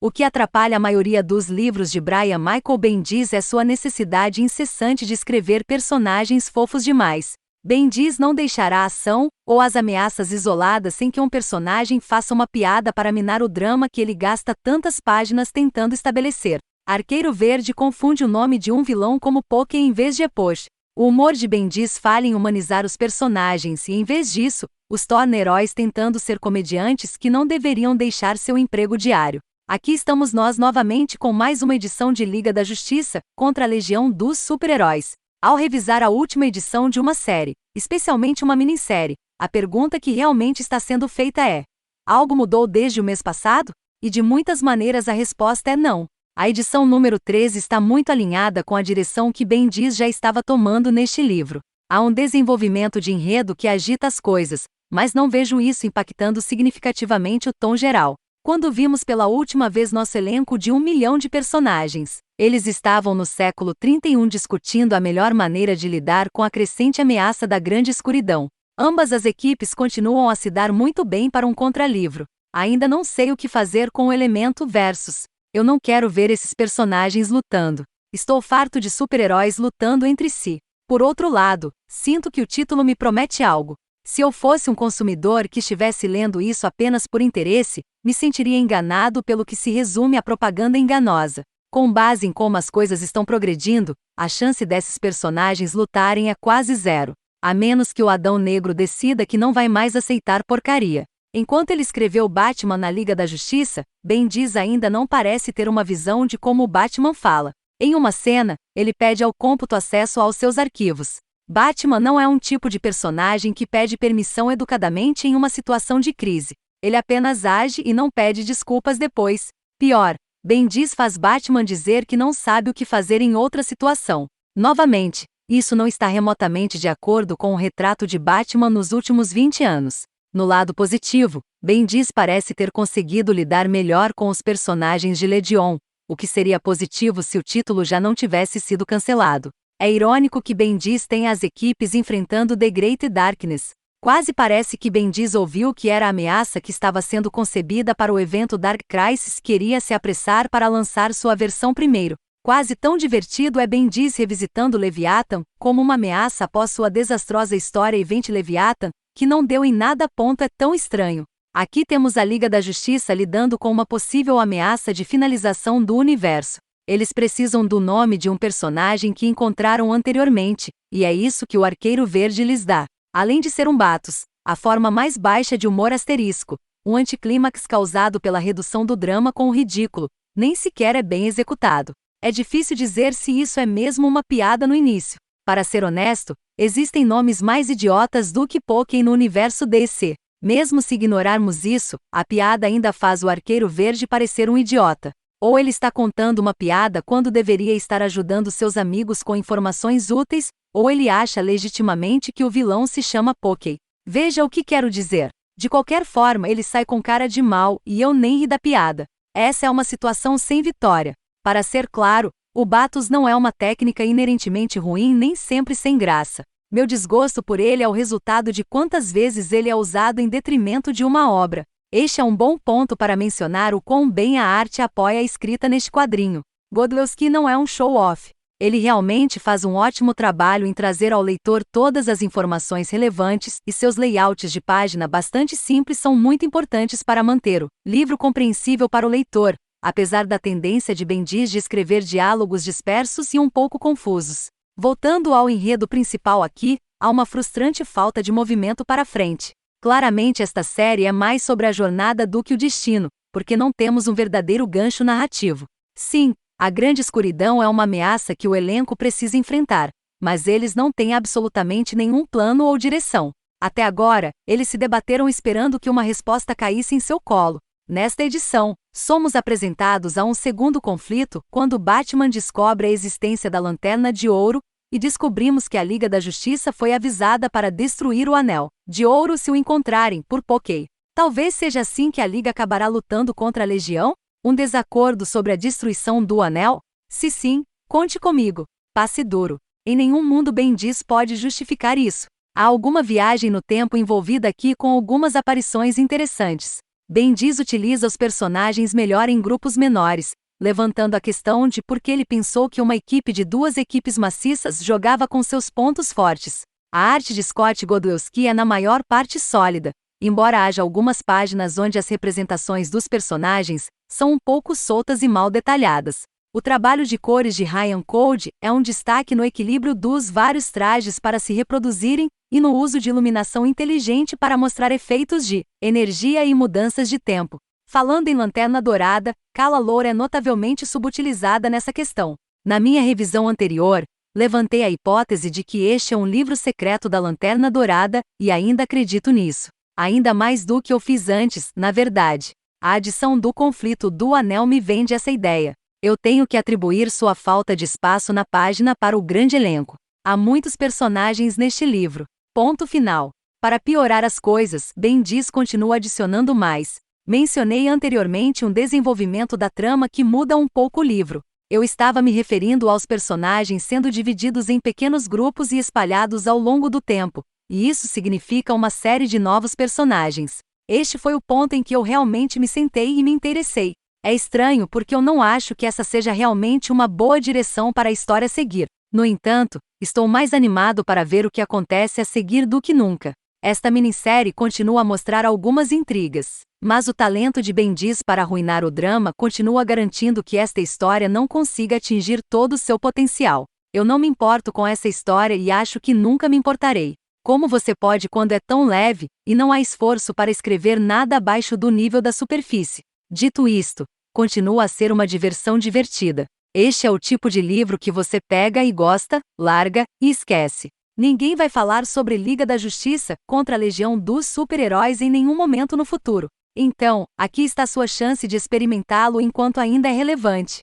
O que atrapalha a maioria dos livros de Brian Michael Bendis é sua necessidade incessante de escrever personagens fofos demais. Bendis não deixará a ação ou as ameaças isoladas sem que um personagem faça uma piada para minar o drama que ele gasta tantas páginas tentando estabelecer. Arqueiro Verde confunde o nome de um vilão como Poké em vez de Epoch. O humor de Bendis falha em humanizar os personagens e, em vez disso, os torna heróis tentando ser comediantes que não deveriam deixar seu emprego diário. Aqui estamos nós novamente com mais uma edição de Liga da Justiça contra a Legião dos Super-Heróis. Ao revisar a última edição de uma série, especialmente uma minissérie, a pergunta que realmente está sendo feita é: algo mudou desde o mês passado? E de muitas maneiras a resposta é não. A edição número 13 está muito alinhada com a direção que Bendis já estava tomando neste livro. Há um desenvolvimento de enredo que agita as coisas, mas não vejo isso impactando significativamente o tom geral. Quando vimos pela última vez nosso elenco de 1 milhão de personagens, eles estavam no século 31 discutindo a melhor maneira de lidar com a crescente ameaça da grande escuridão. Ambas as equipes continuam a se dar muito bem para um contralivro. Ainda não sei o que fazer com o elemento versus. Eu não quero ver esses personagens lutando. Estou farto de super-heróis lutando entre si. Por outro lado, sinto que o título me promete algo. Se eu fosse um consumidor que estivesse lendo isso apenas por interesse, me sentiria enganado pelo que se resume à propaganda enganosa. Com base em como as coisas estão progredindo, a chance desses personagens lutarem é quase zero. A menos que o Adão Negro decida que não vai mais aceitar porcaria. Enquanto ele escreveu Batman na Liga da Justiça, Bendis ainda não parece ter uma visão de como o Batman fala. Em uma cena, ele pede ao cômputo acesso aos seus arquivos. Batman não é um tipo de personagem que pede permissão educadamente em uma situação de crise. Ele apenas age e não pede desculpas depois. Pior, Bendis faz Batman dizer que não sabe o que fazer em outra situação. Novamente, isso não está remotamente de acordo com o retrato de Batman nos últimos 20 anos. No lado positivo, Bendis parece ter conseguido lidar melhor com os personagens de Legion, o que seria positivo se o título já não tivesse sido cancelado. É irônico que Bendis tenha as equipes enfrentando The Great Darkness. Quase parece que Bendis ouviu que era a ameaça que estava sendo concebida para o evento Dark Crisis que iria se apressar para lançar sua versão primeiro. Quase tão divertido é Bendis revisitando Leviathan como uma ameaça após sua desastrosa história Event Leviathan, que não deu em nada. É tão estranho. Aqui temos a Liga da Justiça lidando com uma possível ameaça de finalização do universo. Eles precisam do nome de um personagem que encontraram anteriormente, e é isso que o Arqueiro Verde lhes dá. Além de ser um Batos, a forma mais baixa de humor asterisco, um anticlímax causado pela redução do drama com o ridículo, nem sequer é bem executado. É difícil dizer se isso é mesmo uma piada no início. Para ser honesto, existem nomes mais idiotas do que Poké no universo DC. Mesmo se ignorarmos isso, a piada ainda faz o Arqueiro Verde parecer um idiota. Ou ele está contando uma piada quando deveria estar ajudando seus amigos com informações úteis, ou ele acha legitimamente que o vilão se chama Poké. Veja o que quero dizer. De qualquer forma, ele sai com cara de mal e eu nem ri da piada. Essa é uma situação sem vitória. Para ser claro, o Batos não é uma técnica inerentemente ruim nem sempre sem graça. Meu desgosto por ele é o resultado de quantas vezes ele é usado em detrimento de uma obra. Este é um bom ponto para mencionar o quão bem a arte apoia a escrita neste quadrinho. Godlewski não é um show-off. Ele realmente faz um ótimo trabalho em trazer ao leitor todas as informações relevantes e seus layouts de página bastante simples são muito importantes para manter o livro compreensível para o leitor, apesar da tendência de Bendis de escrever diálogos dispersos e um pouco confusos. Voltando ao enredo principal aqui, há uma frustrante falta de movimento para frente. Claramente esta série é mais sobre a jornada do que o destino, porque não temos um verdadeiro gancho narrativo. Sim, a grande escuridão é uma ameaça que o elenco precisa enfrentar, mas eles não têm absolutamente nenhum plano ou direção. Até agora, eles se debateram esperando que uma resposta caísse em seu colo. Nesta edição, somos apresentados a um segundo conflito quando Batman descobre a existência da Lanterna de Ouro, e descobrimos que a Liga da Justiça foi avisada para destruir o Anel de Ouro se o encontrarem, por Poké. Talvez seja assim que a Liga acabará lutando contra a Legião? Um desacordo sobre a destruição do Anel? Se sim, conte comigo. Passe duro. Em nenhum mundo Bendis pode justificar isso. Há alguma viagem no tempo envolvida aqui com algumas aparições interessantes. Bendis utiliza os personagens melhor em grupos menores, levantando a questão de por que ele pensou que uma equipe de 2 equipes maciças jogava com seus pontos fortes. A arte de Scott Godlewski é na maior parte sólida, embora haja algumas páginas onde as representações dos personagens são um pouco soltas e mal detalhadas. O trabalho de cores de Ryan Code é um destaque no equilíbrio dos vários trajes para se reproduzirem e no uso de iluminação inteligente para mostrar efeitos de energia e mudanças de tempo. Falando em Lanterna Dourada, Kala Loura é notavelmente subutilizada nessa questão. Na minha revisão anterior, levantei a hipótese de que este é um livro secreto da Lanterna Dourada, e ainda acredito nisso. Ainda mais do que eu fiz antes, na verdade. A adição do conflito do Anel me vende essa ideia. Eu tenho que atribuir sua falta de espaço na página para o grande elenco. Há muitos personagens neste livro. Ponto final. Para piorar as coisas, Bendis continua adicionando mais. Mencionei anteriormente um desenvolvimento da trama que muda um pouco o livro. Eu estava me referindo aos personagens sendo divididos em pequenos grupos e espalhados ao longo do tempo, e isso significa uma série de novos personagens. Este foi o ponto em que eu realmente me sentei e me interessei. É estranho porque eu não acho que essa seja realmente uma boa direção para a história a seguir. No entanto, estou mais animado para ver o que acontece a seguir do que nunca. Esta minissérie continua a mostrar algumas intrigas, mas o talento de Bendis para arruinar o drama continua garantindo que esta história não consiga atingir todo o seu potencial. Eu não me importo com essa história e acho que nunca me importarei. Como você pode quando é tão leve, e não há esforço para escrever nada abaixo do nível da superfície? Dito isto, continua a ser uma diversão divertida. Este é o tipo de livro que você pega e gosta, larga e esquece. Ninguém vai falar sobre Liga da Justiça contra a Legião dos Super-Heróis em nenhum momento no futuro. Então, aqui está sua chance de experimentá-lo enquanto ainda é relevante.